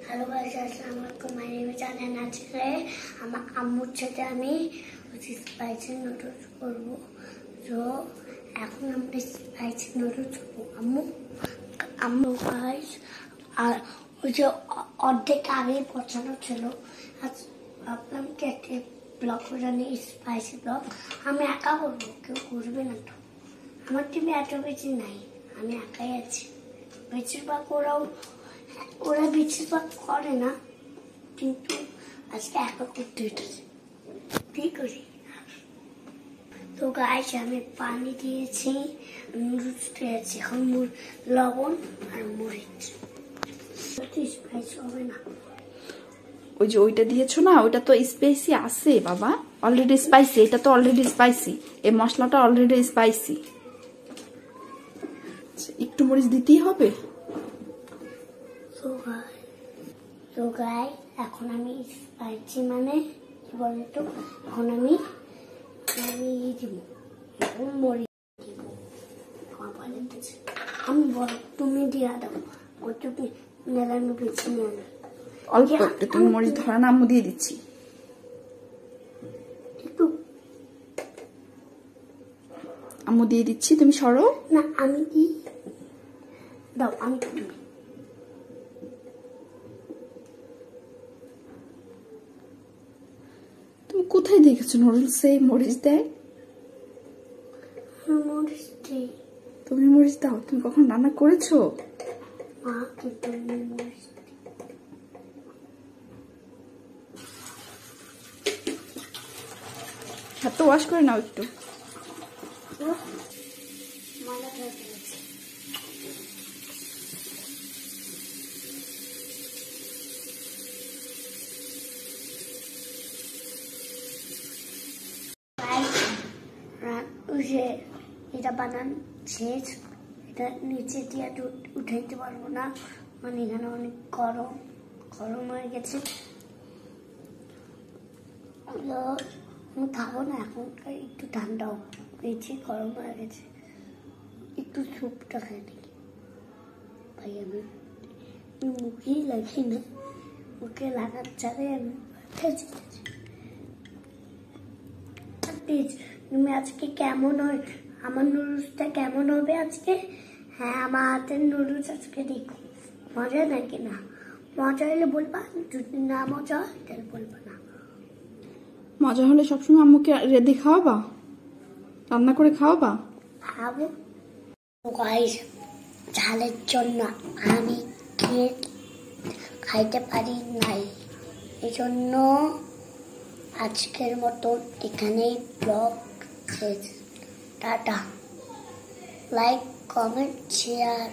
Hello guys, अस्सलाम वालेकुम। My name is Alia. আজকে আমার আম্মুর সাথে আমি স্পাইসি নুডলস করব। তো এখন আমরা স্পাইসি নুডলস করব। আম্মু গাইস, আর ওই যে অর্ধেক আগে পছন্দ ছিল, আজ ভাবলাম কি একটা ব্লগ করে নিই, স্পাইসি ব্লগ। আমি একা করবো, কেউ করবে না তো। আমার টিমে এত বেশি নাই, আমি একাই আছি। বেশিরভাগ ওরা বেশিরভাগ করে না, কিন্তু আজকে একা করতে হচ্ছে। কি করি? তো গাইস, আমি পানি দিয়েছি, নুডলস দিয়েছি, এখন লবণ আর মরিচ। স্পাইস হবে না। ওই যে ওইটা দিয়েছো না, ওইটা তো স্পাইসি আছে বাবা, অলরেডি স্পাইসি। এটা তো অলরেডি স্পাইসি, এই মশলাটা অলরেডি স্পাইসি। একটু মরিচ দিতেই হবে। তো গাইস, এখন আমি স্পাইসি মানে কি বলতো, এখন আমি দিব, এখন মরিচ দিব। আমি বল, তুমি দিয়া দাও, ওই তুমি আমি বেছে নিয়ে আনো। অল্প একটু তুমি মরিচ ধরা না, আম্মু দিয়ে দিচ্ছি। আম্মু দিয়ে দিচ্ছি, তুমি সরো না। আমি দিই, দাও, আমি তুমি। তুমি কোথায় দেখেছো নুডলসে মরিচ দেয়? মরিচ দিই। তুমি মরিচ দাও? তুমি কখন রান্না করেছো? মরিচ হাত ওয়াশ করে নাও একটু। এটা বানান শেষ। এটা নিচে দিয়ে উঠাইতে পারবো না, মানে এখানে অনেক গরম হয়ে গেছে। আমি খাবো না এখন, একটু ঠান্ডাও নিচে গরম হয়ে গেছে। একটু স্যুপটা খাই নাকি ভাই? আমি মুখেই লাগি না, মুখে লাগার চালে আমি তুমি আজকে কেমন হয়, আমার নুডলসটা কেমন হবে আজকে? হ্যাঁ, আমার হাতের নুডলস আজকে দেখো মজা নাকি না। মজা হলে বলবা, যদি না মজা হয় তাহলে বলবা না। মজা হলে সবসময় আম্মুকে রেডি খাওয়াবা, রান্না করে খাওয়াবা? খাবো। গাইস, ঝালের জন্য আমি খাইতে পারি নাই, এই জন্য আজকের মতো এখানেই ব্লগ শেষ। টাটা। Like, comment, share.